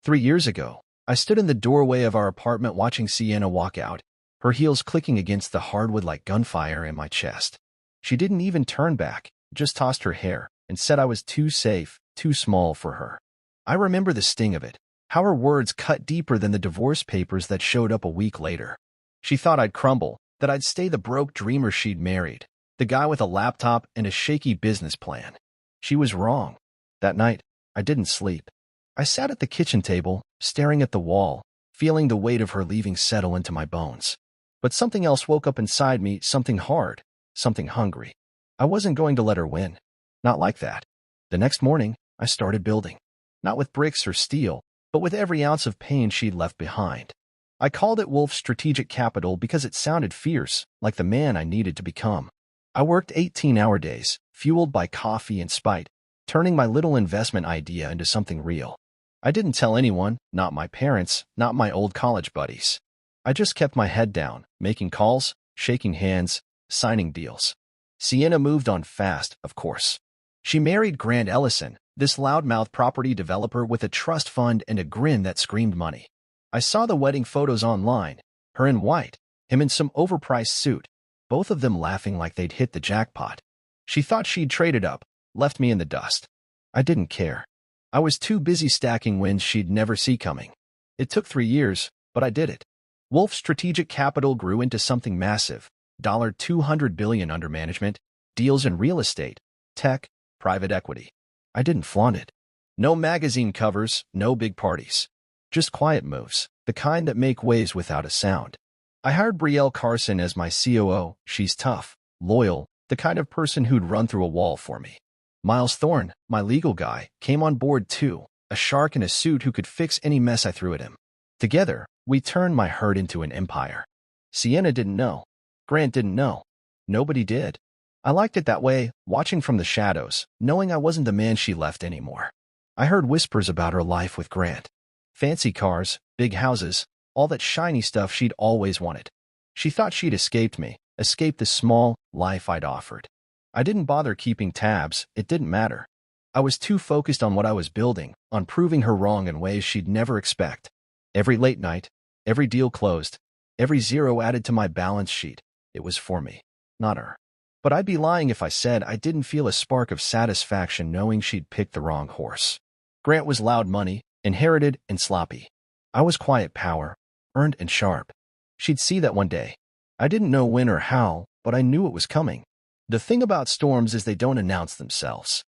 3 years ago, I stood in the doorway of our apartment watching Sienna walk out, her heels clicking against the hardwood like gunfire in my chest. She didn't even turn back, just tossed her hair, and said I was too safe, too small for her. I remember the sting of it, how her words cut deeper than the divorce papers that showed up a week later. She thought I'd crumble, that I'd stay the broke dreamer she'd married, the guy with a laptop and a shaky business plan. She was wrong. That night, I didn't sleep. I sat at the kitchen table, staring at the wall, feeling the weight of her leaving settle into my bones. But something else woke up inside me, something hard, something hungry. I wasn't going to let her win. Not like that. The next morning, I started building. Not with bricks or steel, but with every ounce of pain she'd left behind. I called it Wolf Strategic Capital because it sounded fierce, like the man I needed to become. I worked 18-hour days, fueled by coffee and spite, turning my little investment idea into something real. I didn't tell anyone, not my parents, not my old college buddies. I just kept my head down, making calls, shaking hands, signing deals. Sienna moved on fast, of course. She married Grant Ellison, this loudmouth property developer with a trust fund and a grin that screamed money. I saw the wedding photos online, her in white, him in some overpriced suit, both of them laughing like they'd hit the jackpot. She thought she'd traded up, left me in the dust. I didn't care. I was too busy stacking wins she'd never see coming. It took 3 years, but I did it. Wolf Strategic Capital grew into something massive, $200 billion under management, deals in real estate, tech, private equity. I didn't flaunt it. No magazine covers, no big parties. Just quiet moves, the kind that make waves without a sound. I hired Brielle Carson as my COO. She's tough, loyal, the kind of person who'd run through a wall for me. Miles Thorne, my legal guy, came on board too, a shark in a suit who could fix any mess I threw at him. Together, we turned my herd into an empire. Sienna didn't know. Grant didn't know. Nobody did. I liked it that way, watching from the shadows, knowing I wasn't the man she left anymore. I heard whispers about her life with Grant. Fancy cars, big houses, all that shiny stuff she'd always wanted. She thought she'd escaped me, escaped the small life I'd offered. I didn't bother keeping tabs, it didn't matter. I was too focused on what I was building, on proving her wrong in ways she'd never expect. Every late night, every deal closed, every zero added to my balance sheet, it was for me, not her. But I'd be lying if I said I didn't feel a spark of satisfaction knowing she'd picked the wrong horse. Grant was loud money, inherited and sloppy. I was quiet power, earned and sharp. She'd see that one day. I didn't know when or how, but I knew it was coming. The thing about storms is they don't announce themselves.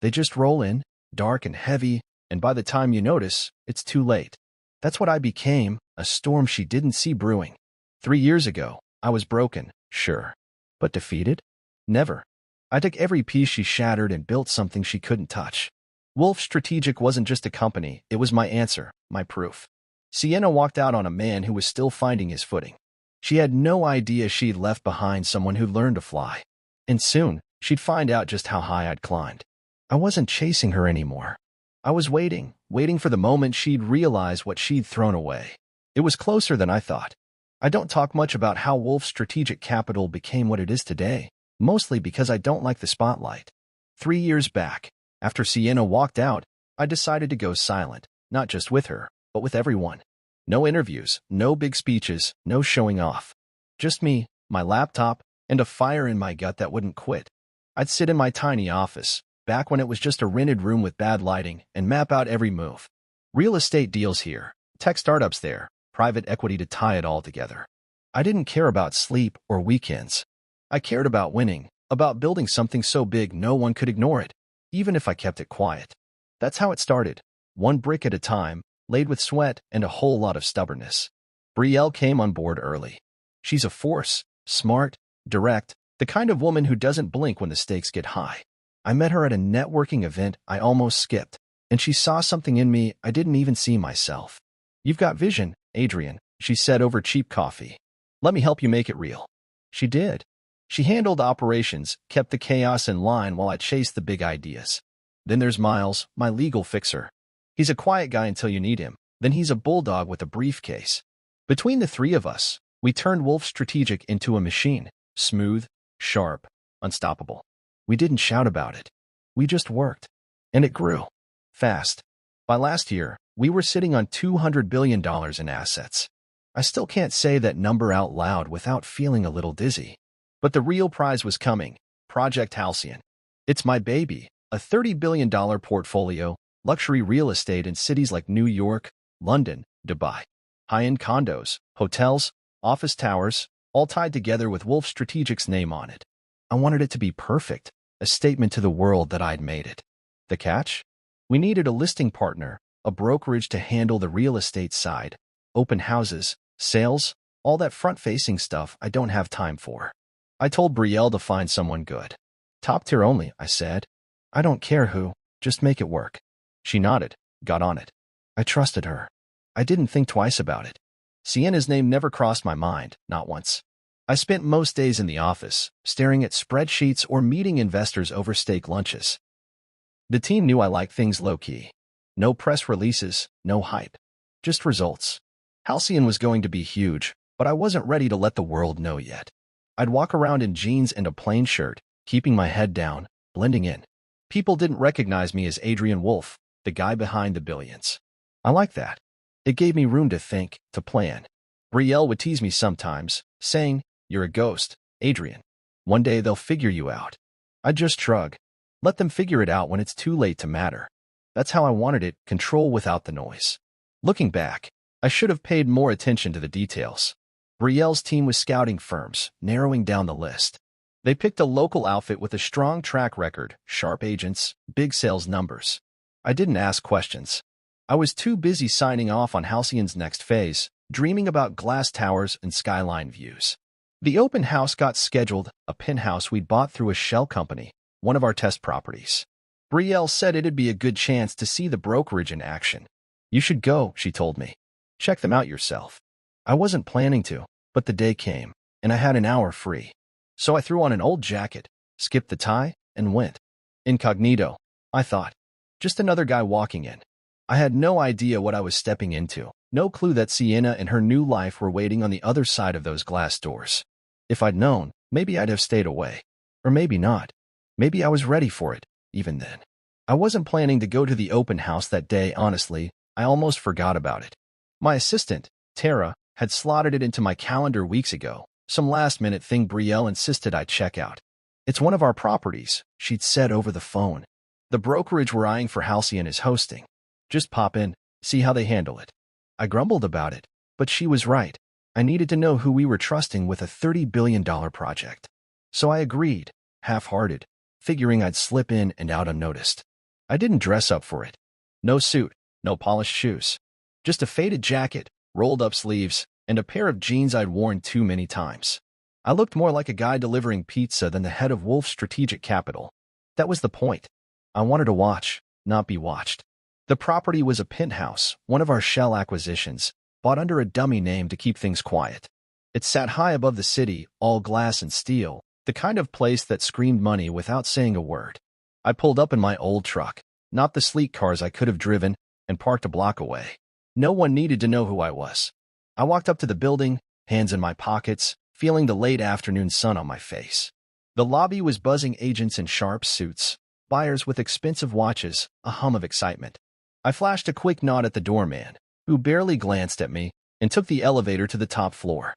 They just roll in, dark and heavy, and by the time you notice, it's too late. That's what I became, a storm she didn't see brewing. 3 years ago, I was broken, sure. But defeated? Never. I took every piece she shattered and built something she couldn't touch. Wolf Strategic wasn't just a company, it was my answer, my proof. Sienna walked out on a man who was still finding his footing. She had no idea she'd left behind someone who'd learned to fly. And soon, she'd find out just how high I'd climbed. I wasn't chasing her anymore. I was waiting for the moment she'd realize what she'd thrown away. It was closer than I thought. I don't talk much about how Wolf Strategic Capital became what it is today, mostly because I don't like the spotlight. 3 years back, after Sienna walked out, I decided to go silent, not just with her, but with everyone. No interviews, no big speeches, no showing off. Just me, my laptop, and a fire in my gut that wouldn't quit. I'd sit in my tiny office, back when it was just a rented room with bad lighting, and map out every move. Real estate deals here, tech startups there, private equity to tie it all together. I didn't care about sleep or weekends. I cared about winning, about building something so big no one could ignore it, even if I kept it quiet. That's how it started, one brick at a time, laid with sweat and a whole lot of stubbornness. Brielle came on board early. She's a force, smart, direct, the kind of woman who doesn't blink when the stakes get high. I met her at a networking event I almost skipped, and she saw something in me I didn't even see myself. "You've got vision, Adrian," she said over cheap coffee. "Let me help you make it real." She did. She handled operations, kept the chaos in line while I chased the big ideas. Then there's Miles, my legal fixer. He's a quiet guy until you need him, then he's a bulldog with a briefcase. Between the three of us, we turned Wolf Strategic into a machine, smooth, sharp, unstoppable. We didn't shout about it. We just worked. And it grew. Fast. By last year, We were sitting on $200 billion in assets. I still can't say that number out loud without feeling a little dizzy. But the real prize was coming, Project Halcyon. It's my baby, a $30 billion portfolio, luxury real estate in cities like New York, London, Dubai. High-end condos, hotels, office towers, all tied together with Wolf Strategic's name on it. I wanted it to be perfect, a statement to the world that I'd made it. The catch? We needed a listing partner, a brokerage to handle the real estate side, open houses, sales, all that front-facing stuff I don't have time for. I told Brielle to find someone good. Top tier only, I said. I don't care who, just make it work. She nodded, got on it. I trusted her. I didn't think twice about it. Sienna's name never crossed my mind, not once. I spent most days in the office, staring at spreadsheets or meeting investors over steak lunches. The team knew I liked things low-key. No press releases, no hype. Just results. Halcyon was going to be huge, but I wasn't ready to let the world know yet. I'd walk around in jeans and a plain shirt, keeping my head down, blending in. People didn't recognize me as Adrian Wolf, the guy behind the billions. I liked that. It gave me room to think, to plan. Brielle would tease me sometimes, saying, "You're a ghost, Adrian. One day they'll figure you out." I'd just shrug. Let them figure it out when it's too late to matter. That's how I wanted it, control without the noise. Looking back, I should have paid more attention to the details. Brielle's team was scouting firms, narrowing down the list. They picked a local outfit with a strong track record, sharp agents, big sales numbers. I didn't ask questions. I was too busy signing off on Halcyon's next phase, dreaming about glass towers and skyline views. The open house got scheduled, a penthouse we'd bought through a shell company, one of our test properties. Brielle said it'd be a good chance to see the brokerage in action. "You should go," she told me. "Check them out yourself." I wasn't planning to, but the day came, and I had an hour free. So I threw on an old jacket, skipped the tie, and went. Incognito, I thought. Just another guy walking in. I had no idea what I was stepping into, no clue that Sienna and her new life were waiting on the other side of those glass doors. If I'd known, maybe I'd have stayed away. Or maybe not. Maybe I was ready for it, even then. I wasn't planning to go to the open house that day, honestly. I almost forgot about it. My assistant, Tara, had slotted it into my calendar weeks ago, some last-minute thing Brielle insisted I check out. "It's one of our properties," she'd said over the phone. "The brokerage we're eyeing for Halcyon is hosting. Just pop in, see how they handle it." I grumbled about it, but she was right. I needed to know who we were trusting with a $30 billion project. So I agreed, half-hearted, figuring I'd slip in and out unnoticed. I didn't dress up for it. No suit, no polished shoes. Just a faded jacket, rolled-up sleeves, and a pair of jeans I'd worn too many times. I looked more like a guy delivering pizza than the head of Wolf Strategic Capital. That was the point. I wanted to watch, not be watched. The property was a penthouse, one of our shell acquisitions, bought under a dummy name to keep things quiet. It sat high above the city, all glass and steel, the kind of place that screamed money without saying a word. I pulled up in my old truck, not the sleek cars I could have driven, and parked a block away. No one needed to know who I was. I walked up to the building, hands in my pockets, feeling the late afternoon sun on my face. The lobby was buzzing, agents in sharp suits, buyers with expensive watches, a hum of excitement. I flashed a quick nod at the doorman, who barely glanced at me, and took the elevator to the top floor.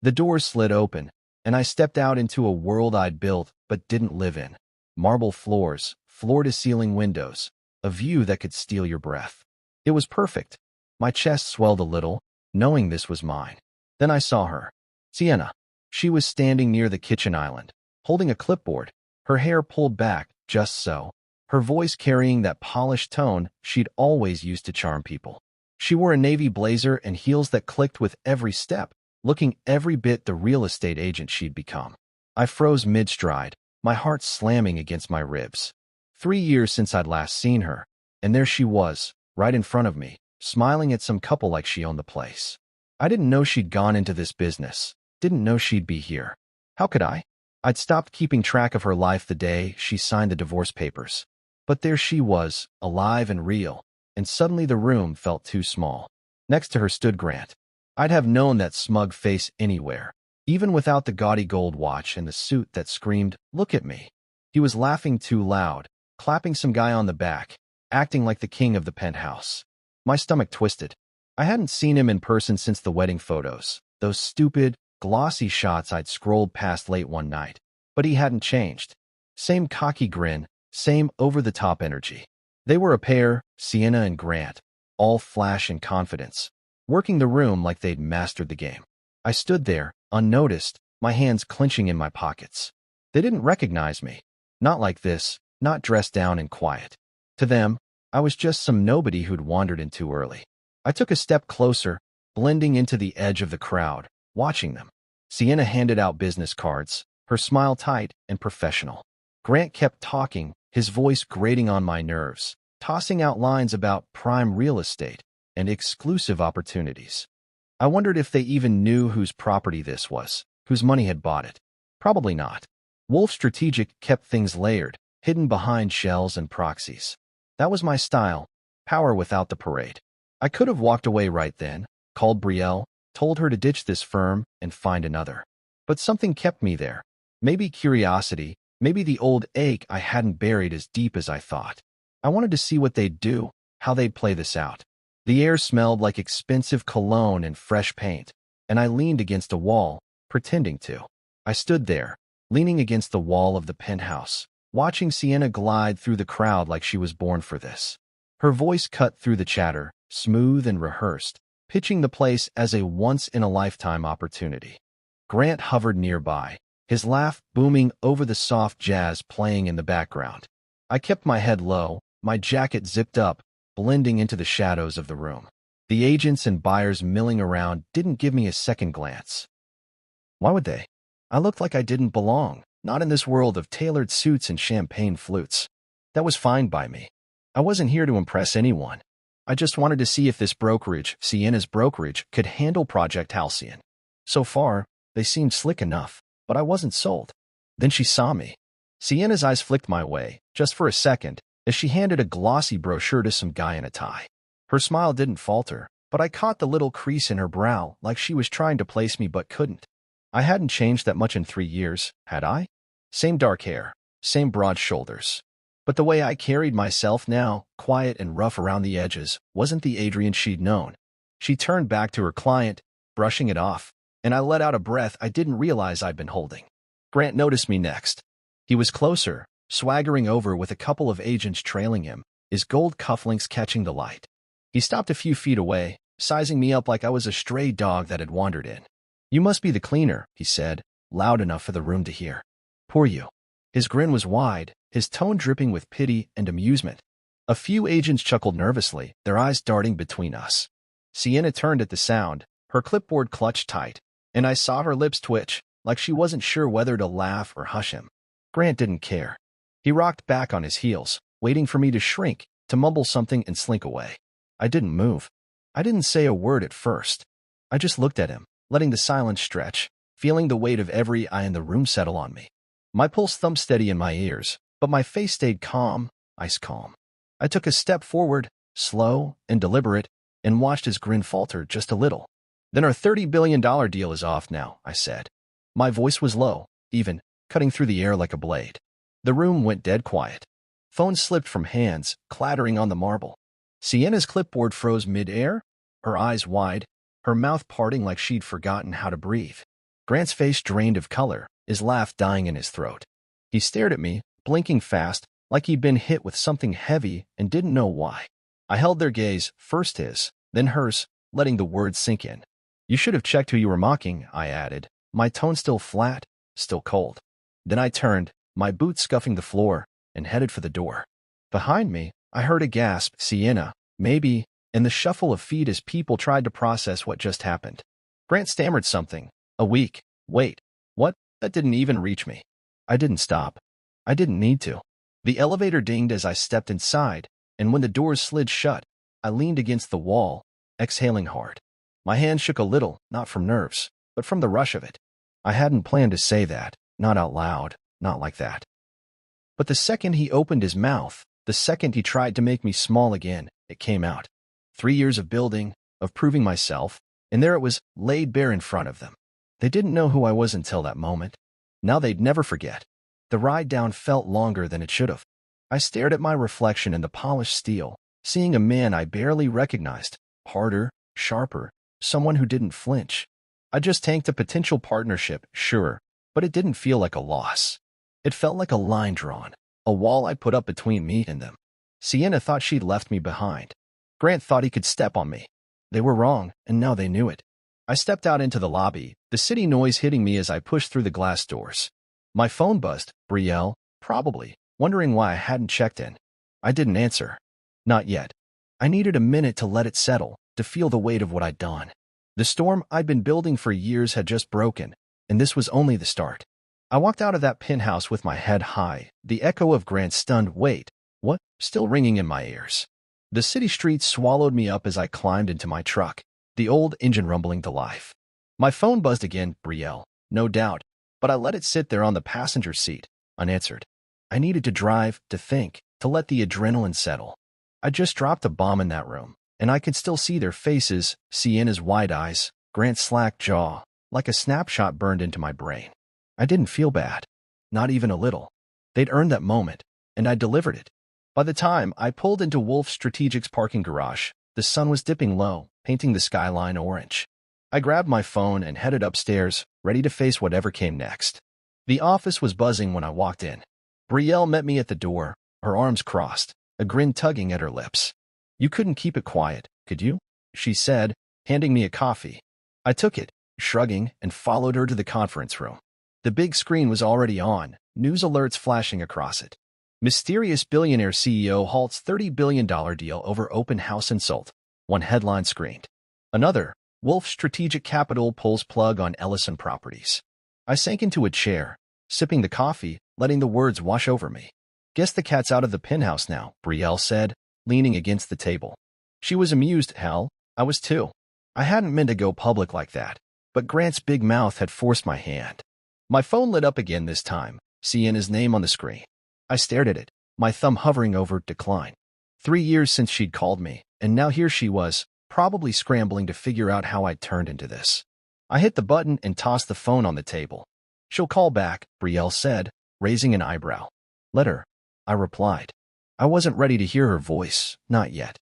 The doors slid open, and I stepped out into a world I'd built but didn't live in. Marble floors, floor-to-ceiling windows, a view that could steal your breath. It was perfect. My chest swelled a little, knowing this was mine. Then I saw her. Sienna. She was standing near the kitchen island, holding a clipboard, her hair pulled back, just so, her voice carrying that polished tone she'd always used to charm people. She wore a navy blazer and heels that clicked with every step, looking every bit the real estate agent she'd become. I froze mid-stride, my heart slamming against my ribs. 3 years since I'd last seen her, and there she was, right in front of me, smiling at some couple like she owned the place. I didn't know she'd gone into this business, didn't know she'd be here. How could I? I'd stopped keeping track of her life the day she signed the divorce papers. But there she was, alive and real, and suddenly the room felt too small. Next to her stood Grant. I'd have known that smug face anywhere, even without the gaudy gold watch and the suit that screamed, "Look at me." He was laughing too loud, clapping some guy on the back, acting like the king of the penthouse. My stomach twisted. I hadn't seen him in person since the wedding photos, those stupid, glossy shots I'd scrolled past late one night. But he hadn't changed. Same cocky grin, same over-the-top energy. They were a pair, Sienna and Grant, all flash and confidence, working the room like they'd mastered the game. I stood there, unnoticed, my hands clenching in my pockets. They didn't recognize me. Not like this, not dressed down and quiet. To them, I was just some nobody who'd wandered in too early. I took a step closer, blending into the edge of the crowd, watching them. Sienna handed out business cards, her smile tight and professional. Grant kept talking, his voice grating on my nerves, tossing out lines about prime real estate and exclusive opportunities. I wondered if they even knew whose property this was, whose money had bought it. Probably not. Wolf Strategic kept things layered, hidden behind shells and proxies. That was my style, power without the parade. I could have walked away right then, called Brielle, told her to ditch this firm and find another. But something kept me there. Maybe curiosity, maybe the old ache I hadn't buried as deep as I thought. I wanted to see what they'd do, how they'd play this out. The air smelled like expensive cologne and fresh paint, and I leaned against a wall, pretending to. I stood there, leaning against the wall of the penthouse, watching Sienna glide through the crowd like she was born for this. Her voice cut through the chatter, smooth and rehearsed, pitching the place as a once-in-a-lifetime opportunity. Grant hovered nearby, his laugh booming over the soft jazz playing in the background. I kept my head low, my jacket zipped up, blending into the shadows of the room. The agents and buyers milling around didn't give me a second glance. Why would they? I looked like I didn't belong, not in this world of tailored suits and champagne flutes. That was fine by me. I wasn't here to impress anyone. I just wanted to see if this brokerage, Sienna's brokerage, could handle Project Halcyon. So far, they seemed slick enough, but I wasn't sold. Then she saw me. Sienna's eyes flicked my way, just for a second, as she handed a glossy brochure to some guy in a tie. Her smile didn't falter, but I caught the little crease in her brow like she was trying to place me but couldn't. I hadn't changed that much in 3 years, had I? Same dark hair, same broad shoulders. But the way I carried myself now, quiet and rough around the edges, wasn't the Adrian she'd known. She turned back to her client, brushing it off, and I let out a breath I didn't realize I'd been holding. Grant noticed me next. He was closer, swaggering over with a couple of agents trailing him, his gold cufflinks catching the light. He stopped a few feet away, sizing me up like I was a stray dog that had wandered in. "You must be the cleaner," he said, loud enough for the room to hear. "Poor you." His grin was wide, his tone dripping with pity and amusement. A few agents chuckled nervously, their eyes darting between us. Sienna turned at the sound, her clipboard clutched tight, and I saw her lips twitch, like she wasn't sure whether to laugh or hush him. Grant didn't care. He rocked back on his heels, waiting for me to shrink, to mumble something and slink away. I didn't move. I didn't say a word at first. I just looked at him, letting the silence stretch, feeling the weight of every eye in the room settle on me. My pulse thumped steady in my ears, but my face stayed calm, ice calm. I took a step forward, slow and deliberate, and watched his grin falter just a little. "Then our $30 billion deal is off now," I said. My voice was low, even, cutting through the air like a blade. The room went dead quiet. Phones slipped from hands, clattering on the marble. Sienna's clipboard froze mid-air, her eyes wide, her mouth parting like she'd forgotten how to breathe. Grant's face drained of color, his laugh dying in his throat. He stared at me, blinking fast, like he'd been hit with something heavy and didn't know why. I held their gaze, first his, then hers, letting the words sink in. "You should have checked who you were mocking," I added, my tone still flat, still cold. Then I turned, my boots scuffing the floor, and headed for the door. Behind me, I heard a gasp, "Sienna, maybe," and the shuffle of feet as people tried to process what just happened. Grant stammered something. A week. Wait. What? That didn't even reach me. I didn't stop. I didn't need to. The elevator dinged as I stepped inside, and when the doors slid shut, I leaned against the wall, exhaling hard. My hand shook a little, not from nerves, but from the rush of it. I hadn't planned to say that, not out loud, not like that. But the second he opened his mouth, the second he tried to make me small again, it came out. 3 years of building, of proving myself, and there it was, laid bare in front of them. They didn't know who I was until that moment. Now they'd never forget. The ride down felt longer than it should have. I stared at my reflection in the polished steel, seeing a man I barely recognized, harder, sharper, someone who didn't flinch. I just tanked a potential partnership, sure, but it didn't feel like a loss. It felt like a line drawn, a wall I put up between me and them. Sienna thought she'd left me behind. Grant thought he could step on me. They were wrong, and now they knew it. I stepped out into the lobby, the city noise hitting me as I pushed through the glass doors. My phone buzzed. Brielle, probably, wondering why I hadn't checked in. I didn't answer. Not yet. I needed a minute to let it settle, to feel the weight of what I'd done. The storm I'd been building for years had just broken, and this was only the start. I walked out of that penthouse with my head high, the echo of Grant's stunned "Wait, what?" still ringing in my ears. The city streets swallowed me up as I climbed into my truck, the old engine rumbling to life. My phone buzzed again. Brielle, no doubt, but I let it sit there on the passenger seat, unanswered. I needed to drive, to think, to let the adrenaline settle. I just dropped a bomb in that room, and I could still see their faces, Sienna's wide eyes, Grant's slack jaw, like a snapshot burned into my brain. I didn't feel bad. Not even a little. They'd earned that moment, and I delivered it. By the time I pulled into Wolf Strategic's parking garage, the sun was dipping low, painting the skyline orange. I grabbed my phone and headed upstairs, ready to face whatever came next. The office was buzzing when I walked in. Brielle met me at the door, her arms crossed, a grin tugging at her lips. "You couldn't keep it quiet, could you?" she said, handing me a coffee. I took it, shrugging, and followed her to the conference room. The big screen was already on, news alerts flashing across it. Mysterious billionaire CEO halts $30 billion deal over open house insult, one headline screened. Another, Wolf Strategic Capital pulls plug on Ellison Properties. I sank into a chair, sipping the coffee, letting the words wash over me. "Guess the cat's out of the penthouse now," Brielle said, leaning against the table. She was amused. Hell, I was too. I hadn't meant to go public like that, but Grant's big mouth had forced my hand. My phone lit up again this time, Sienna's name on the screen. I stared at it, my thumb hovering over decline. 3 years since she'd called me, and now here she was, probably scrambling to figure out how I'd turned into this. I hit the button and tossed the phone on the table. "She'll call back," Brielle said, raising an eyebrow. "Let her," I replied. I wasn't ready to hear her voice, not yet.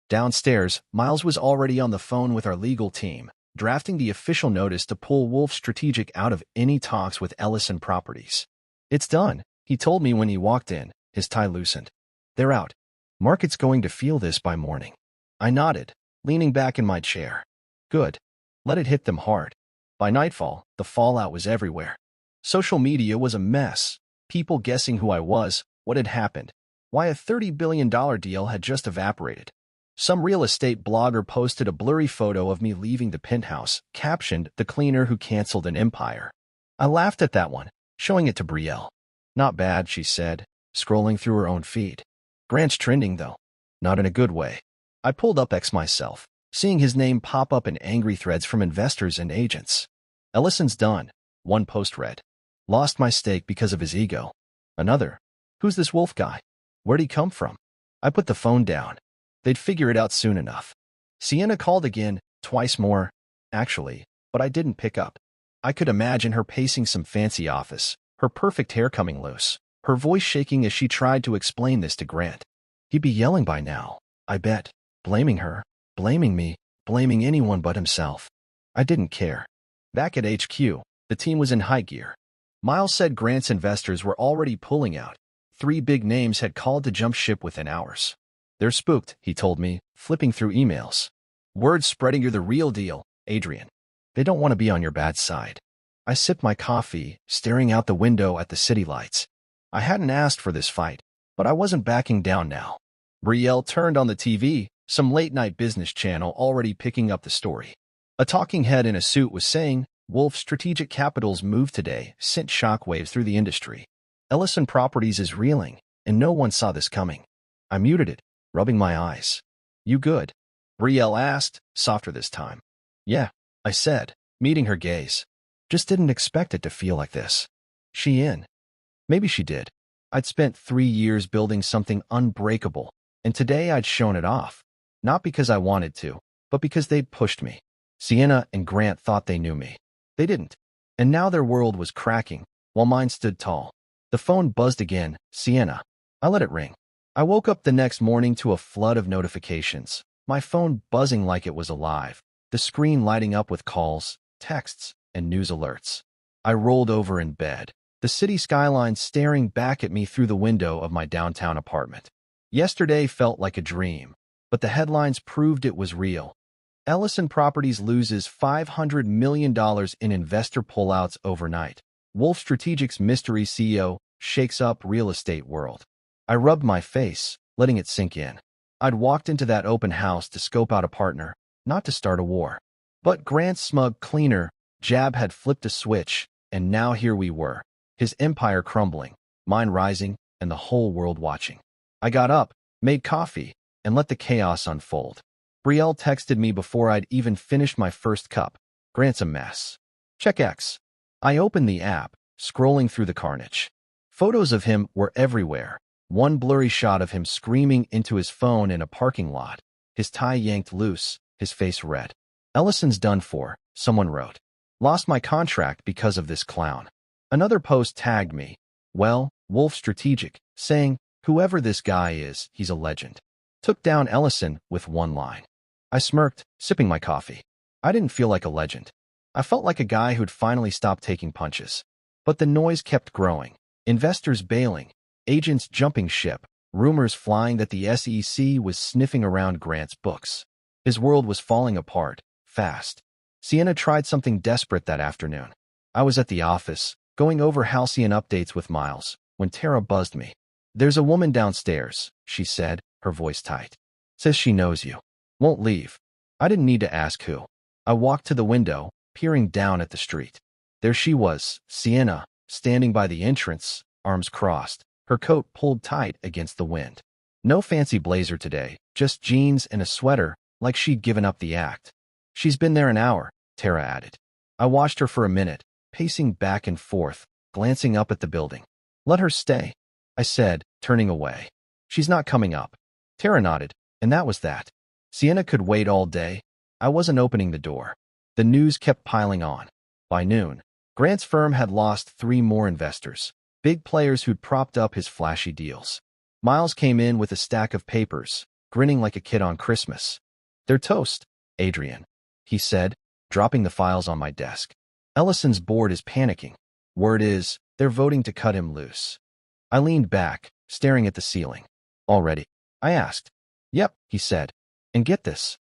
Downstairs, Miles was already on the phone with our legal team, drafting the official notice to pull Wolf Strategic out of any talks with Ellison Properties. "It's done," he told me when he walked in, his tie loosened. "They're out. Market's going to feel this by morning." I nodded, leaning back in my chair. Good. Let it hit them hard. By nightfall, the fallout was everywhere. Social media was a mess, people guessing who I was, what had happened, why a $30 billion deal had just evaporated. Some real estate blogger posted a blurry photo of me leaving the penthouse, captioned, "The cleaner who canceled an empire." I laughed at that one, showing it to Brielle. "Not bad," she said, scrolling through her own feed. "Grant's trending, though. Not in a good way." I pulled up X myself, seeing his name pop up in angry threads from investors and agents. "Ellison's done," one post read. "Lost my stake because of his ego." Another, "Who's this Wolf guy? Where'd he come from?" I put the phone down. They'd figure it out soon enough. Sienna called again, twice more, actually, but I didn't pick up. I could imagine her pacing some fancy office, her perfect hair coming loose, her voice shaking as she tried to explain this to Grant. He'd be yelling by now, I bet, blaming her, blaming me, blaming anyone but himself. I didn't care. Back at HQ, the team was in high gear. Miles said Grant's investors were already pulling out. 3 big names had called to jump ship within hours. "They're spooked," he told me, flipping through emails. "Word spreading you're the real deal, Adrian. They don't want to be on your bad side." I sipped my coffee, staring out the window at the city lights. I hadn't asked for this fight, but I wasn't backing down now. Brielle turned on the TV, some late-night business channel already picking up the story. A talking head in a suit was saying, "Wolf Strategic Capital's move today sent shockwaves through the industry. Ellison Properties is reeling, and no one saw this coming." I muted it, rubbing my eyes. "You good?" Brielle asked, softer this time. "Yeah," I said, meeting her gaze. "Just didn't expect it to feel like this." She in? Maybe she did. I'd spent 3 years building something unbreakable, and today I'd shown it off. Not because I wanted to, but because they'd pushed me. Sienna and Grant thought they knew me. They didn't. And now their world was cracking, while mine stood tall. The phone buzzed again. "Sienna." I let it ring. I woke up the next morning to a flood of notifications, my phone buzzing like it was alive, the screen lighting up with calls, texts, and news alerts. I rolled over in bed, the city skyline staring back at me through the window of my downtown apartment. Yesterday felt like a dream, but the headlines proved it was real. Ellison Properties loses $500 million in investor pullouts overnight. Wolf Strategics mystery CEO shakes up real estate world. I rubbed my face, letting it sink in. I'd walked into that open house to scope out a partner, not to start a war. But Grant's smug cleaner jab had flipped a switch, and now here we were, his empire crumbling, mine rising, and the whole world watching. I got up, made coffee, and let the chaos unfold. Brielle texted me before I'd even finished my first cup. Grant's a mess. Check X. I opened the app, scrolling through the carnage. Photos of him were everywhere. One blurry shot of him screaming into his phone in a parking lot, his tie yanked loose, his face red. Ellison's done for, someone wrote. Lost my contract because of this clown. Another post tagged me. Well, Wolf Strategic, saying, whoever this guy is, he's a legend. Took down Ellison with one line. I smirked, sipping my coffee. I didn't feel like a legend. I felt like a guy who'd finally stopped taking punches. But the noise kept growing. Investors bailing, agents jumping ship, rumors flying that the SEC was sniffing around Grant's books. His world was falling apart, fast. Sienna tried something desperate that afternoon. I was at the office, going over halcyon updates with Miles, when Tara buzzed me. There's a woman downstairs, she said, her voice tight. Says she knows you. Won't leave. I didn't need to ask who. I walked to the window, peering down at the street. There she was, Sienna, standing by the entrance, arms crossed, her coat pulled tight against the wind. No fancy blazer today, just jeans and a sweater, like she'd given up the act. She's been there an hour, Tara added. I watched her for a minute, pacing back and forth, glancing up at the building. Let her stay, I said, turning away. She's not coming up. Tara nodded, and that was that. Sienna could wait all day. I wasn't opening the door. The news kept piling on. By noon, Grant's firm had lost 3 more investors, big players who'd propped up his flashy deals. Miles came in with a stack of papers, grinning like a kid on Christmas. They're toast, Adrian, he said, dropping the files on my desk. Ellison's board is panicking. Word is, they're voting to cut him loose. I leaned back, staring at the ceiling. Already? I asked. Yep, he said. And get this.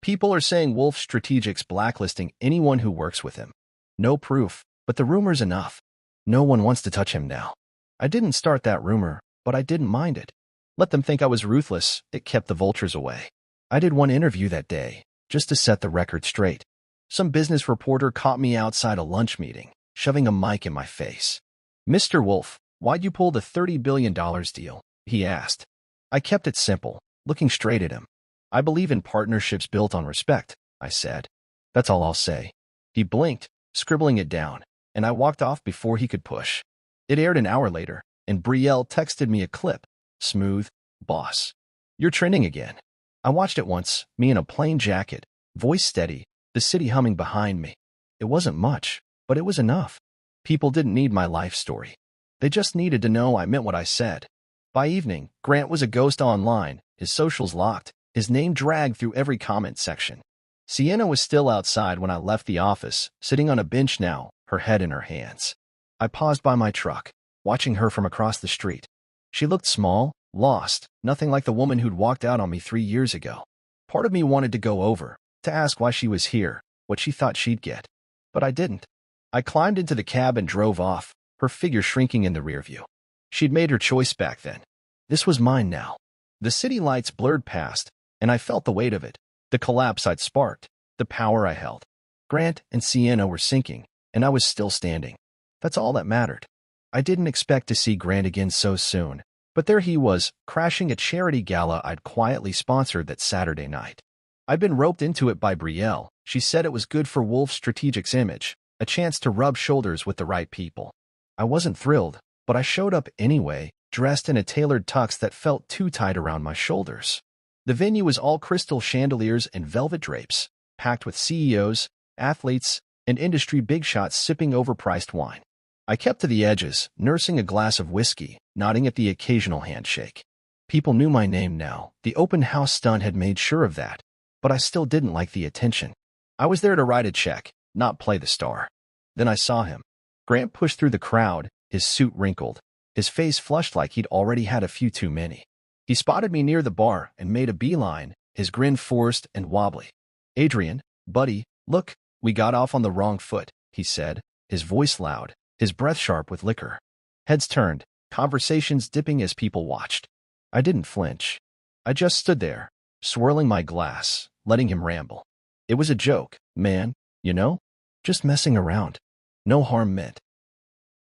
People are saying Wolf Strategic's blacklisting anyone who works with him. No proof, but the rumor's enough. No one wants to touch him now. I didn't start that rumor, but I didn't mind it. Let them think I was ruthless, it kept the vultures away. I did one interview that day, just to set the record straight. Some business reporter caught me outside a lunch meeting, shoving a mic in my face. Mr. Wolf, why'd you pull the $30 billion deal? He asked. I kept it simple, looking straight at him. I believe in partnerships built on respect, I said. That's all I'll say. He blinked, scribbling it down, and I walked off before he could push. It aired an hour later, and Brielle texted me a clip. Smooth, boss. You're trending again. I watched it once, me in a plain jacket, voice steady, the city humming behind me. It wasn't much, but it was enough. People didn't need my life story. They just needed to know I meant what I said. By evening, Grant was a ghost online, his socials locked, his name dragged through every comment section. Sienna was still outside when I left the office, sitting on a bench now, her head in her hands. I paused by my truck, watching her from across the street. She looked small, lost, nothing like the woman who'd walked out on me 3 years ago. Part of me wanted to go over, to ask why she was here, what she thought she'd get. But I didn't. I climbed into the cab and drove off, her figure shrinking in the rearview. She'd made her choice back then. This was mine now. The city lights blurred past, and I felt the weight of it, the collapse I'd sparked, the power I held. Grant and Sienna were sinking, and I was still standing. That's all that mattered. I didn't expect to see Grant again so soon, but there he was, crashing a charity gala I'd quietly sponsored that Saturday night. I'd been roped into it by Brielle. She said it was good for Wolf Strategic's image, a chance to rub shoulders with the right people. I wasn't thrilled, but I showed up anyway, dressed in a tailored tux that felt too tight around my shoulders. The venue was all crystal chandeliers and velvet drapes, packed with CEOs, athletes, and industry big shots sipping overpriced wine. I kept to the edges, nursing a glass of whiskey, nodding at the occasional handshake. People knew my name now. The open house stunt had made sure of that. But I still didn't like the attention. I was there to write a check, not play the star. Then I saw him. Grant pushed through the crowd, his suit wrinkled, his face flushed like he'd already had a few too many. He spotted me near the bar and made a beeline, his grin forced and wobbly. "Adrian, buddy, look, we got off on the wrong foot," he said, his voice loud, his breath sharp with liquor. Heads turned, conversations dipping as people watched. I didn't flinch. I just stood there, swirling my glass, letting him ramble. It was a joke, man, you know? Just messing around. No harm meant.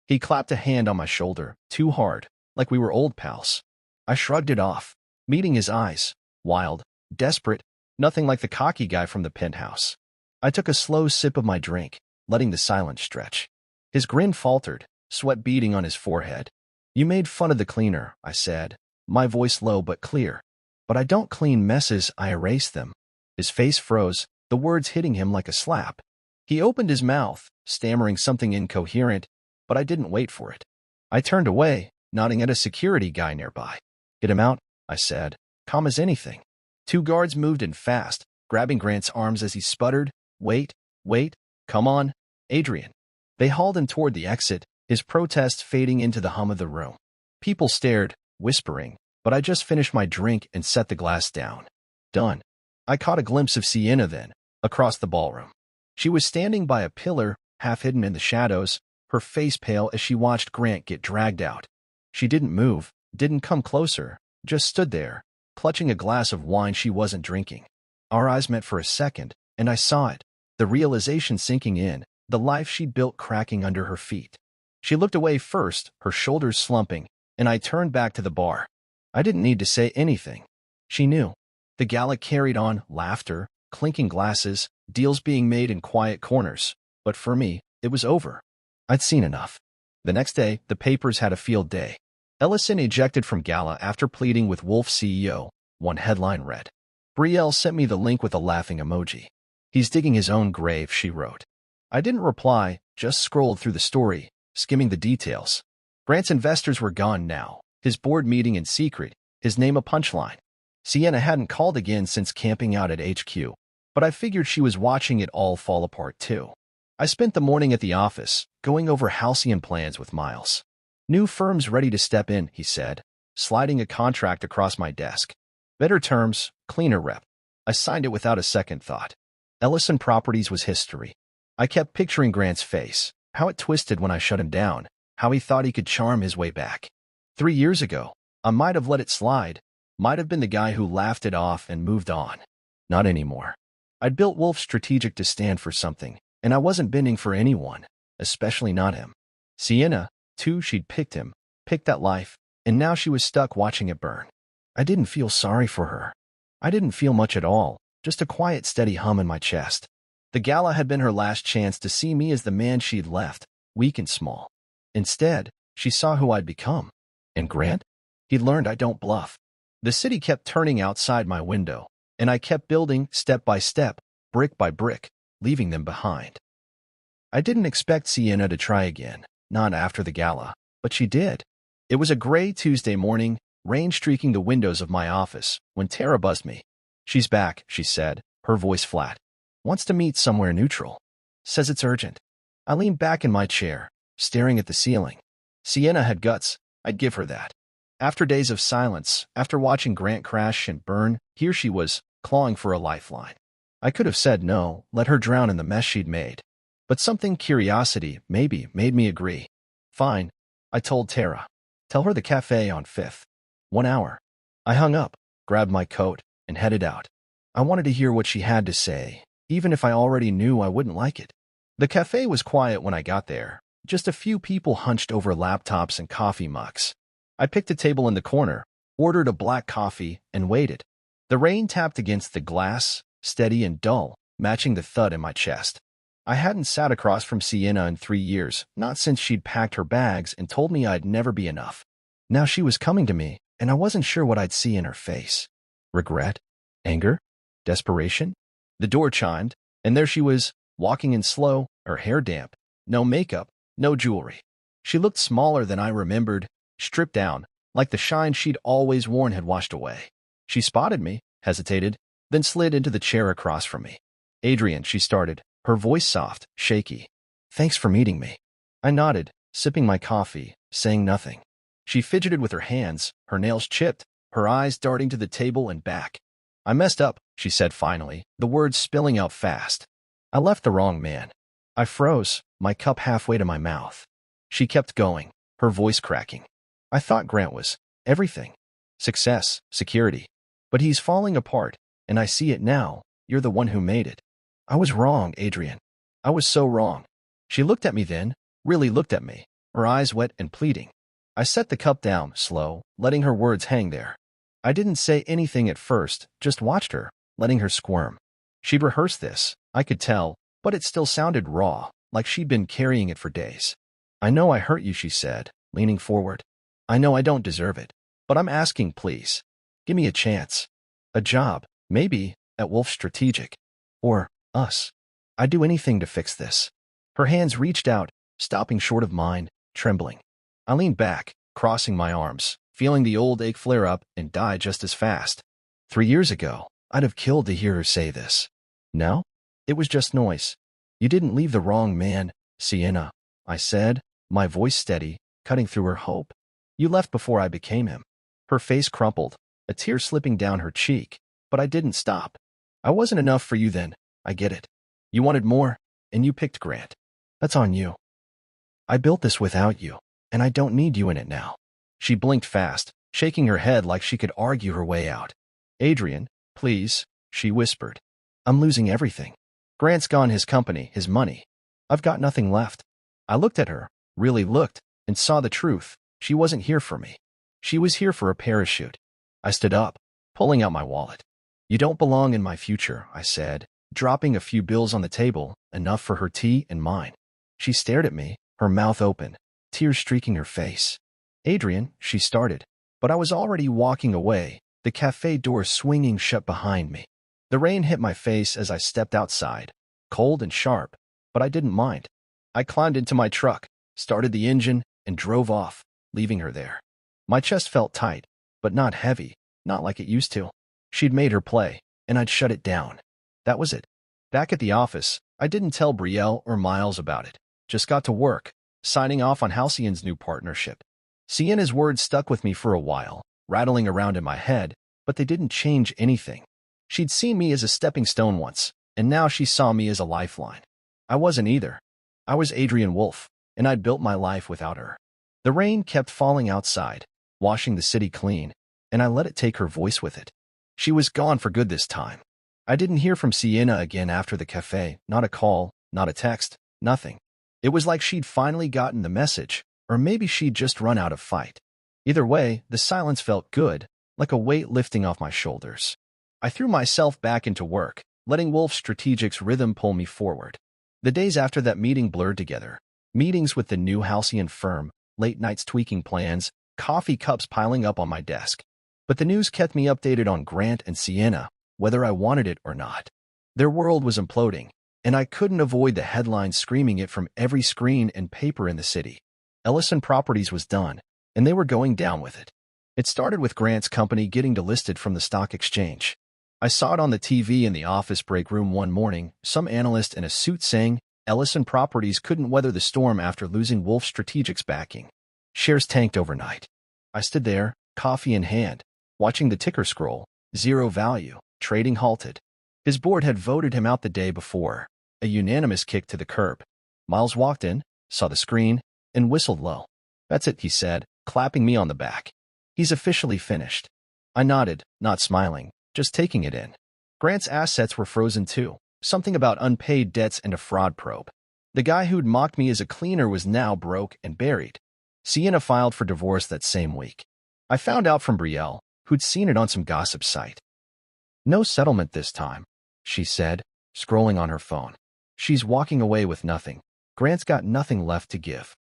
He clapped a hand on my shoulder, too hard, like we were old pals. I shrugged it off, meeting his eyes, wild, desperate, nothing like the cocky guy from the penthouse. I took a slow sip of my drink, letting the silence stretch. His grin faltered, sweat beading on his forehead. "You made fun of the cleaner," I said, my voice low but clear. "But I don't clean messes, I erase them." His face froze, the words hitting him like a slap. He opened his mouth, stammering something incoherent, but I didn't wait for it. I turned away, nodding at a security guy nearby. "Get him out," I said, calm as anything. Two guards moved in fast, grabbing Grant's arms as he sputtered, wait, come on, Adrian." They hauled him toward the exit, his protest fading into the hum of the room. People stared, whispering, but I just finished my drink and set the glass down. Done. I caught a glimpse of Sienna then, across the ballroom. She was standing by a pillar, half hidden in the shadows, her face pale as she watched Grant get dragged out. She didn't move, didn't come closer, just stood there, clutching a glass of wine she wasn't drinking. Our eyes met for a second, and I saw it, the realization sinking in, the life she'd built cracking under her feet. She looked away first, her shoulders slumping, and I turned back to the bar. I didn't need to say anything. She knew. The gala carried on, laughter, clinking glasses, deals being made in quiet corners. But for me, it was over. I'd seen enough. The next day, the papers had a field day. Ellison ejected from gala after pleading with Wolf CEO, one headline read. Brielle sent me the link with a laughing emoji. "He's digging his own grave," she wrote. I didn't reply, just scrolled through the story, skimming the details. Grant's investors were gone now, his board meeting in secret, his name a punchline. Sienna hadn't called again since camping out at HQ, but I figured she was watching it all fall apart too. I spent the morning at the office, going over halcyon plans with Miles. "New firms ready to step in," he said, sliding a contract across my desk. "Better terms, cleaner rep." I signed it without a second thought. Ellison Properties was history. I kept picturing Grant's face, how it twisted when I shut him down, how he thought he could charm his way back. 3 years ago, I might have let it slide, might have been the guy who laughed it off and moved on. Not anymore. I'd built Wolf Strategic to stand for something, and I wasn't bending for anyone, especially not him. Sienna, too, she'd picked him, picked that life, and now she was stuck watching it burn. I didn't feel sorry for her. I didn't feel much at all, just a quiet, steady hum in my chest. The gala had been her last chance to see me as the man she'd left, weak and small. Instead, she saw who I'd become. And Grant? He'd learned I don't bluff. The city kept turning outside my window, and I kept building step by step, brick by brick, leaving them behind. I didn't expect Sienna to try again, not after the gala, but she did. It was a gray Tuesday morning, rain streaking the windows of my office, when Tara buzzed me. "She's back," she said, her voice flat. "Wants to meet somewhere neutral. Says it's urgent." I leaned back in my chair, staring at the ceiling. Sienna had guts, I'd give her that. After days of silence, after watching Grant crash and burn, here she was, clawing for a lifeline. I could have said no, let her drown in the mess she'd made. But something, curiosity, maybe, made me agree. "Fine," I told Tara. "Tell her the cafe on 5th. 1 hour." I hung up, grabbed my coat, and headed out. I wanted to hear what she had to say, even if I already knew I wouldn't like it. The cafe was quiet when I got there, just a few people hunched over laptops and coffee mugs. I picked a table in the corner, ordered a black coffee, and waited. The rain tapped against the glass, steady and dull, matching the thud in my chest. I hadn't sat across from Sienna in 3 years, not since she'd packed her bags and told me I'd never be enough. Now she was coming to me, and I wasn't sure what I'd see in her face. Regret? Anger? Desperation? The door chimed, and there she was, walking in slow, her hair damp, no makeup, no jewelry. She looked smaller than I remembered, stripped down, like the shine she'd always worn had washed away. She spotted me, hesitated, then slid into the chair across from me. "Adrian," she started, her voice soft, shaky. "Thanks for meeting me." I nodded, sipping my coffee, saying nothing. She fidgeted with her hands, her nails chipped, her eyes darting to the table and back. "I messed up," she said finally, the words spilling out fast. "I left the wrong man." I froze, my cup halfway to my mouth. She kept going, her voice cracking. "I thought Grant was everything. Success, security. But he's falling apart, and I see it now. You're the one who made it." "I was wrong, Adrian. I was so wrong." She looked at me then, really looked at me, her eyes wet and pleading. I set the cup down, slow, letting her words hang there. I didn't say anything at first, just watched her, letting her squirm. She'd rehearsed this, I could tell, but it still sounded raw, like she'd been carrying it for days. "I know I hurt you," she said, leaning forward. "I know I don't deserve it, but I'm asking, please. Give me a chance. A job, maybe, at Wolf Strategic. Or us. I'd do anything to fix this." Her hands reached out, stopping short of mine, trembling. I leaned back, crossing my arms, feeling the old ache flare up and die just as fast. 3 years ago, I'd have killed to hear her say this. Now, it was just noise. "You didn't leave the wrong man, Sienna," I said, my voice steady, cutting through her hope. "You left before I became him." Her face crumpled, a tear slipping down her cheek, but I didn't stop. "I wasn't enough for you then, I get it. You wanted more, and you picked Grant. That's on you. I built this without you, and I don't need you in it now." She blinked fast, shaking her head like she could argue her way out. "Adrian, please," she whispered. "I'm losing everything. Grant's gone, his company, his money. I've got nothing left." I looked at her, really looked, and saw the truth. She wasn't here for me. She was here for a parachute. I stood up, pulling out my wallet. "You don't belong in my future," I said, dropping a few bills on the table, enough for her tea and mine. She stared at me, her mouth open, tears streaking her face. "Adrian," she started, but I was already walking away, the cafe door swinging shut behind me. The rain hit my face as I stepped outside, cold and sharp, but I didn't mind. I climbed into my truck, started the engine, and drove off, leaving her there. My chest felt tight, but not heavy, not like it used to. She'd made her play, and I'd shut it down. That was it. Back at the office, I didn't tell Brielle or Miles about it. Just got to work, signing off on Halcyon's new partnership. Sienna's words stuck with me for a while, rattling around in my head, but they didn't change anything. She'd seen me as a stepping stone once, and now she saw me as a lifeline. I wasn't either. I was Adrian Wolf, and I'd built my life without her. The rain kept falling outside, washing the city clean, and I let it take her voice with it. She was gone for good this time. I didn't hear from Sienna again after the cafe, not a call, not a text, nothing. It was like she'd finally gotten the message, or maybe she'd just run out of fight. Either way, the silence felt good, like a weight lifting off my shoulders. I threw myself back into work, letting Wolf Strategic's rhythm pull me forward. The days after that meeting blurred together. Meetings with the new Halcyon firm, late nights tweaking plans, coffee cups piling up on my desk. But the news kept me updated on Grant and Sienna, whether I wanted it or not. Their world was imploding, and I couldn't avoid the headlines screaming it from every screen and paper in the city. Ellison Properties was done, and they were going down with it. It started with Grant's company getting delisted from the stock exchange. I saw it on the TV in the office break room one morning, some analyst in a suit saying Ellison Properties couldn't weather the storm after losing Wolf Strategic's backing. Shares tanked overnight. I stood there, coffee in hand, watching the ticker scroll, zero value, trading halted. His board had voted him out the day before, a unanimous kick to the curb. Miles walked in, saw the screen, and whistled low. "That's it," he said, clapping me on the back. "He's officially finished." I nodded, not smiling, just taking it in. Grant's assets were frozen too, something about unpaid debts and a fraud probe. The guy who'd mocked me as a cleaner was now broke and buried. Sienna filed for divorce that same week. I found out from Brielle, who'd seen it on some gossip site. "No settlement this time," she said, scrolling on her phone. "She's walking away with nothing. Grant's got nothing left to give."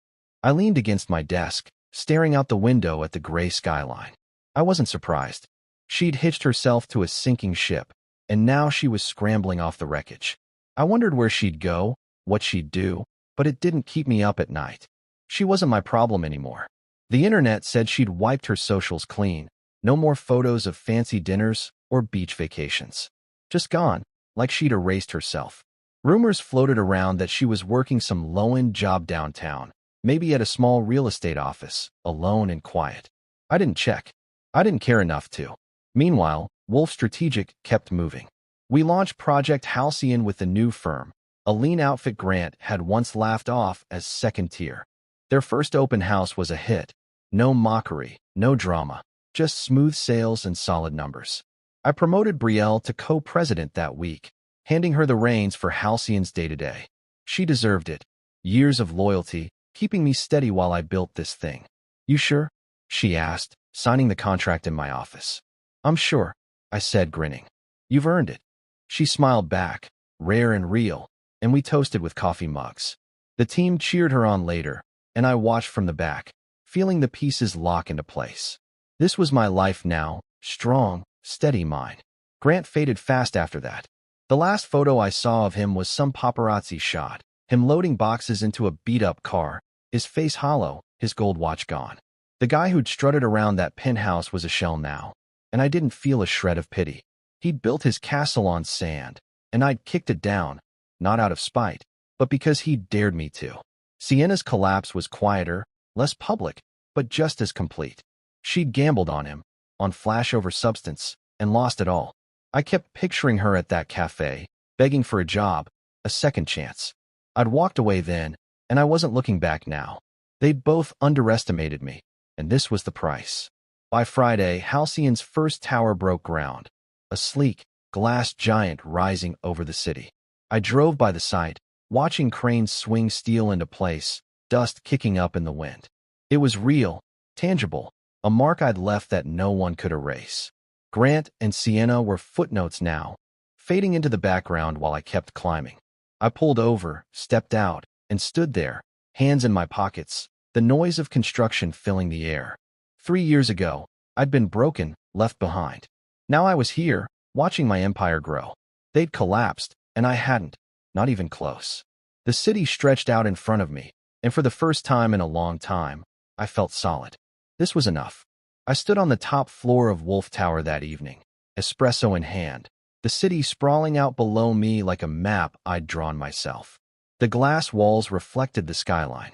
I leaned against my desk, staring out the window at the gray skyline. I wasn't surprised. She'd hitched herself to a sinking ship, and now she was scrambling off the wreckage. I wondered where she'd go, what she'd do, but it didn't keep me up at night. She wasn't my problem anymore. The internet said she'd wiped her socials clean. No more photos of fancy dinners or beach vacations. Just gone, like she'd erased herself. Rumors floated around that she was working some low-end job downtown, maybe at a small real estate office, alone and quiet. I didn't check. I didn't care enough to. Meanwhile, Wolf Strategic kept moving. We launched Project Halcyon with the new firm, a lean outfit Grant had once laughed off as second tier. Their first open house was a hit. No mockery, no drama, just smooth sales and solid numbers. I promoted Brielle to co-president that week, handing her the reins for Halcyon's day-to-day. She deserved it. Years of loyalty, keeping me steady while I built this thing. "You sure?" she asked, signing the contract in my office. "I'm sure," I said, grinning. "You've earned it." She smiled back, rare and real, and we toasted with coffee mugs. The team cheered her on later, and I watched from the back, feeling the pieces lock into place. This was my life now, strong, steady mine. Grant faded fast after that. The last photo I saw of him was some paparazzi shot, him loading boxes into a beat-up car, his face hollow, his gold watch gone. The guy who'd strutted around that penthouse was a shell now, and I didn't feel a shred of pity. He'd built his castle on sand, and I'd kicked it down, not out of spite, but because he'd dared me to. Sienna's collapse was quieter, less public, but just as complete. She'd gambled on him, on flash over substance, and lost it all. I kept picturing her at that cafe, begging for a job, a second chance. I'd walked away then, and I wasn't looking back now. They'd both underestimated me, and this was the price. By Friday, Halcyon's first tower broke ground, a sleek, glass giant rising over the city. I drove by the site, watching cranes swing steel into place, dust kicking up in the wind. It was real, tangible, a mark I'd left that no one could erase. Grant and Sienna were footnotes now, fading into the background while I kept climbing. I pulled over, stepped out, and stood there, hands in my pockets, the noise of construction filling the air. 3 years ago, I'd been broken, left behind. Now I was here, watching my empire grow. They'd collapsed, and I hadn't, not even close. The city stretched out in front of me, and for the first time in a long time, I felt solid. This was enough. I stood on the top floor of Wolf Tower that evening, espresso in hand, the city sprawling out below me like a map I'd drawn myself. The glass walls reflected the skyline.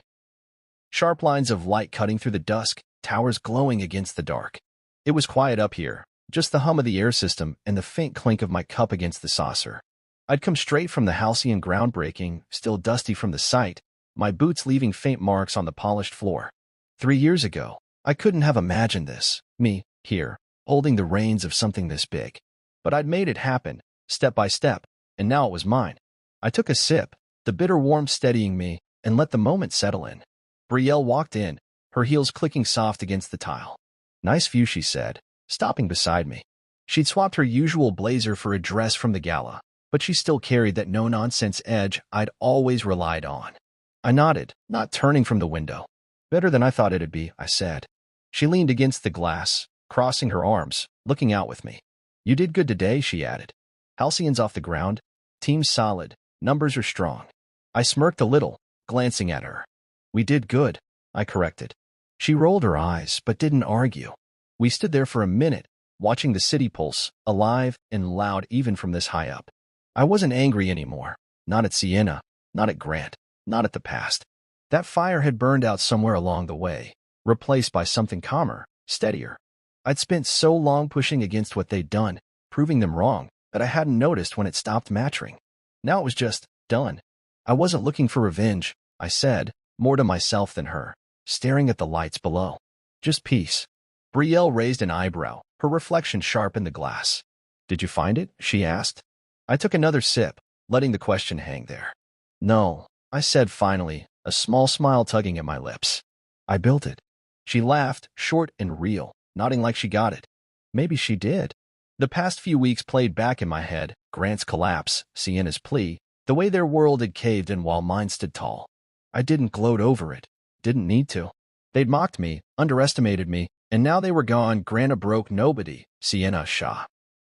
Sharp lines of light cutting through the dusk, towers glowing against the dark. It was quiet up here, just the hum of the air system and the faint clink of my cup against the saucer. I'd come straight from the Halcyon groundbreaking, still dusty from the site, my boots leaving faint marks on the polished floor. 3 years ago, I couldn't have imagined this, me, here, holding the reins of something this big. But I'd made it happen, step by step, and now it was mine. I took a sip, the bitter warmth steadying me, and let the moment settle in. Brielle walked in, her heels clicking soft against the tile. "Nice view," she said, stopping beside me. She'd swapped her usual blazer for a dress from the gala, but she still carried that no-nonsense edge I'd always relied on. I nodded, not turning from the window. "Better than I thought it'd be," I said. She leaned against the glass, crossing her arms, looking out with me. "You did good today," she added. "Halcyon's off the ground. Team's solid. Numbers are strong." I smirked a little, glancing at her. "We did good," I corrected. She rolled her eyes, but didn't argue. We stood there for a minute, watching the city pulse, alive and loud even from this high up. I wasn't angry anymore. Not at Sienna, not at Grant, not at the past. That fire had burned out somewhere along the way, replaced by something calmer, steadier. I'd spent so long pushing against what they'd done, proving them wrong, that I hadn't noticed when it stopped mattering. Now it was just done. I wasn't looking for revenge, I said, more to myself than her, staring at the lights below. Just peace. Brielle raised an eyebrow, her reflection sharp in the glass. "Did you find it?" she asked. I took another sip, letting the question hang there. "No," I said finally, a small smile tugging at my lips. "I built it." She laughed, short and real, nodding like she got it. Maybe she did. The past few weeks played back in my head, Grant's collapse, Sienna's plea, the way their world had caved in while mine stood tall. I didn't gloat over it. Didn't need to. They'd mocked me, underestimated me, and now they were gone, Grant a broke nobody, Sienna a Shah.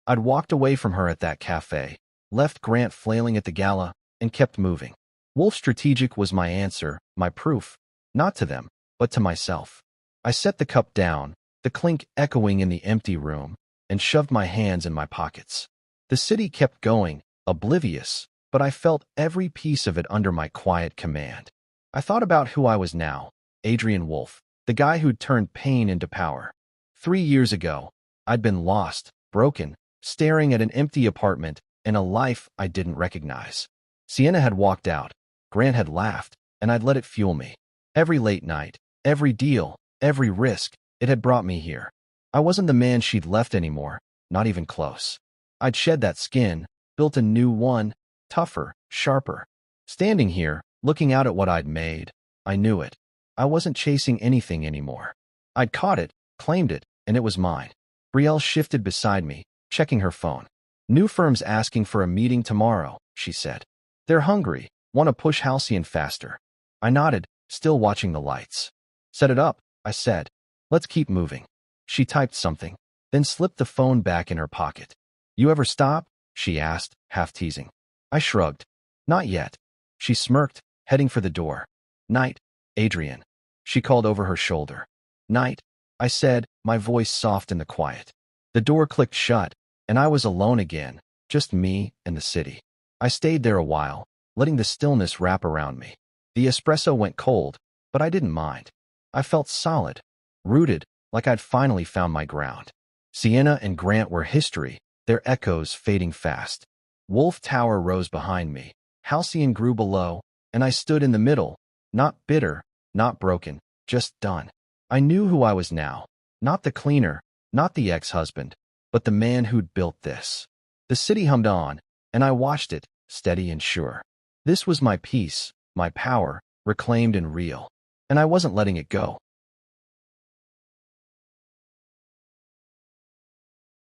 I'd walked away from her at that cafe, left Grant flailing at the gala, and kept moving. Wolf Strategic was my answer, my proof, not to them, but to myself. I set the cup down, the clink echoing in the empty room, and shoved my hands in my pockets. The city kept going, oblivious, but I felt every piece of it under my quiet command. I thought about who I was now, Adrian Wolf, the guy who'd turned pain into power. 3 years ago, I'd been lost, broken, staring at an empty apartment and a life I didn't recognize. Sienna had walked out, Grant had laughed, and I'd let it fuel me. Every late night, every deal, every risk, it had brought me here. I wasn't the man she'd left anymore, not even close. I'd shed that skin, built a new one, tougher, sharper. Standing here, looking out at what I'd made, I knew it. I wasn't chasing anything anymore. I'd caught it, claimed it, and it was mine. Brielle shifted beside me, checking her phone. New firm's asking for a meeting tomorrow, she said. They're hungry, want to push Halcyon faster. I nodded, still watching the lights. Set it up, I said. Let's keep moving. She typed something, then slipped the phone back in her pocket. You ever stop? She asked, half teasing. I shrugged. Not yet. She smirked, heading for the door. Night, Adrian. She called over her shoulder. Night, I said, my voice soft in the quiet. The door clicked shut, and I was alone again, just me and the city. I stayed there a while, letting the stillness wrap around me. The espresso went cold, but I didn't mind. I felt solid, rooted, like I'd finally found my ground. Sienna and Grant were history, their echoes fading fast. Wolf Tower rose behind me, Halcyon grew below, and I stood in the middle, not bitter, not broken, just done. I knew who I was now, not the cleaner, not the ex-husband, but the man who'd built this. The city hummed on, and I watched it, steady and sure. This was my peace, my power, reclaimed and real. And I wasn't letting it go.